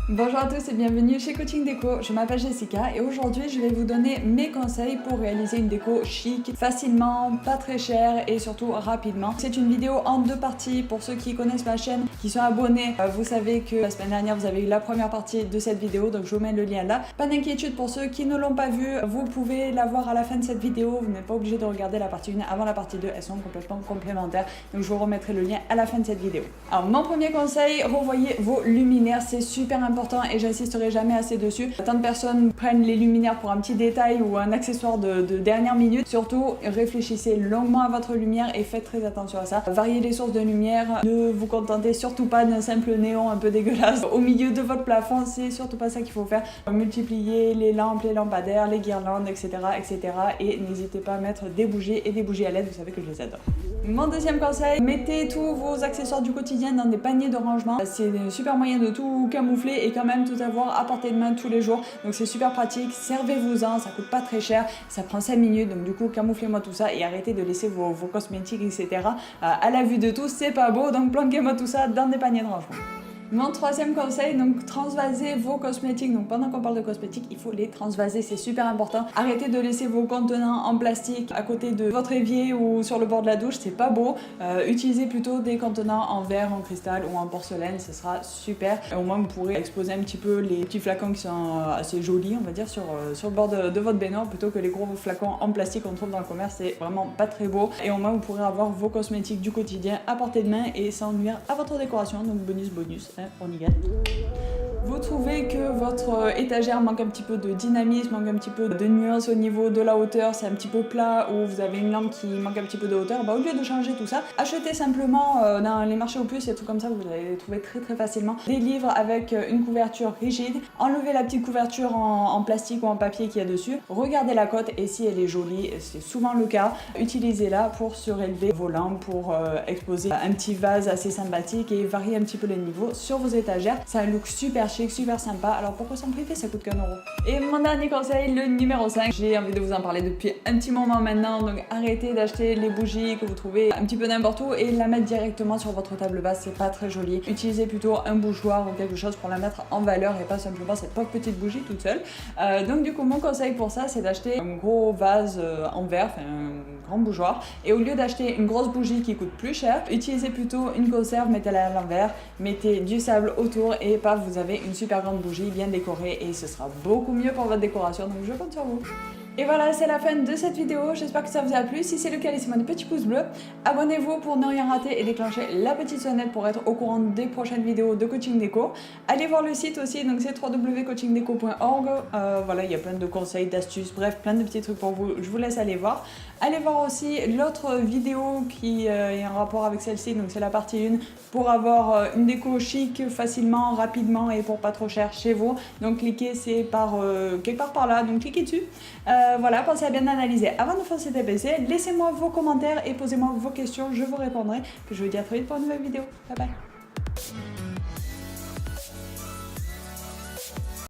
Bonjour à tous et bienvenue chez Coaching Déco, je m'appelle Jessica et aujourd'hui je vais vous donner mes conseils pour réaliser une déco chic, facilement, pas très cher et surtout rapidement. C'est une vidéo en deux parties pour ceux qui connaissent ma chaîne, qui sont abonnés. Vous savez que la semaine dernière vous avez eu la première partie de cette vidéo, donc je vous mets le lien là. Pas d'inquiétude pour ceux qui ne l'ont pas vue, vous pouvez la voir à la fin de cette vidéo, vous n'êtes pas obligé de regarder la partie 1 avant la partie 2, elles sont complètement complémentaires, donc je vous remettrai le lien à la fin de cette vidéo. Alors mon premier conseil, revoyez vos luminaires, c'est super important et j'insisterai jamais assez dessus. Tant de personnes prennent les luminaires pour un petit détail ou un accessoire de dernière minute. Surtout, réfléchissez longuement à votre lumière et faites très attention à ça. Variez les sources de lumière, ne vous contentez surtout pas d'un simple néon un peu dégueulasse au milieu de votre plafond, c'est surtout pas ça qu'il faut faire. Multipliez les lampes, les lampadaires, les guirlandes, etc. Et n'hésitez pas à mettre des bougies et des bougies à LED, vous savez que je les adore. Mon deuxième conseil, mettez tous vos accessoires du quotidien dans des paniers de rangement. C'est un super moyen de tout camoufler et quand même tout avoir à portée de main tous les jours. Donc c'est super pratique, servez-vous-en, ça coûte pas très cher, ça prend 5 minutes. Donc du coup, camouflez-moi tout ça et arrêtez de laisser vos cosmétiques, etc. À la vue de tous, c'est pas beau, donc planquez-moi tout ça dans des paniers de rangement. Mon troisième conseil, donc transvasez vos cosmétiques. Donc pendant qu'on parle de cosmétiques, il faut les transvaser, c'est super important. Arrêtez de laisser vos contenants en plastique à côté de votre évier ou sur le bord de la douche, c'est pas beau. Utilisez plutôt des contenants en verre, en cristal ou en porcelaine, ce sera super. Et au moins vous pourrez exposer un petit peu les petits flacons qui sont assez jolis, on va dire, sur le bord de votre baignoire plutôt que les gros flacons en plastique qu'on trouve dans le commerce, c'est vraiment pas très beau. Et au moins vous pourrez avoir vos cosmétiques du quotidien à portée de main et sans nuire à votre décoration, donc bonus. On y gagne. Vous trouvez que votre étagère manque un petit peu de dynamisme, manque un petit peu de nuance au niveau de la hauteur, c'est un petit peu plat ou vous avez une lampe qui manque un petit peu de hauteur, bah au lieu de changer tout ça, achetez simplement dans les marchés aux puces et tout comme ça, vous allez les trouver très facilement. Des livres avec une couverture rigide, enlevez la petite couverture en plastique ou en papier qu'il y a dessus, regardez la cote et si elle est jolie, c'est souvent le cas, utilisez-la pour surélever vos lampes, pour exposer un petit vase assez sympathique et varier un petit peu les niveaux sur vos étagères. C'est un look super chic, super sympa, alors pourquoi s'en priver, ça coûte qu'1 euro. Et mon dernier conseil, le numéro 5, j'ai envie de vous en parler depuis un petit moment maintenant, donc arrêtez d'acheter les bougies que vous trouvez un petit peu n'importe où et la mettre directement sur votre table basse, c'est pas très joli. Utilisez plutôt un bougeoir ou quelque chose pour la mettre en valeur et pas simplement cette pauvre petite bougie toute seule. Donc du coup mon conseil pour ça, c'est d'acheter un gros vase en verre, enfin un grand bougeoir, et au lieu d'acheter une grosse bougie qui coûte plus cher, utilisez plutôt une conserve, mettez-la à l'envers, mettez du sable autour et paf, vous avez une super grande bougie bien décorée et ce sera beaucoup mieux pour votre décoration, donc je compte sur vous. Et voilà, c'est la fin de cette vidéo, j'espère que ça vous a plu. Si c'est le cas, laissez-moi des petits pouces bleus. Abonnez-vous pour ne rien rater et déclenchez la petite sonnette pour être au courant des prochaines vidéos de Coaching Déco. Allez voir le site aussi, donc c'est www.coachingdeco.org. Voilà, il y a plein de conseils, d'astuces, bref, plein de petits trucs pour vous. Je vous laisse aller voir. Allez voir aussi l'autre vidéo qui est en rapport avec celle-ci, donc c'est la partie 1, pour avoir une déco chic, facilement, rapidement et pour pas trop cher chez vous. Donc cliquez, c'est quelque part par là, donc cliquez dessus. Voilà, pensez à bien analyser avant de foncer des PC. Laissez-moi vos commentaires et posez-moi vos questions, je vous répondrai. Puis je vous dis à très vite pour une nouvelle vidéo. Bye bye.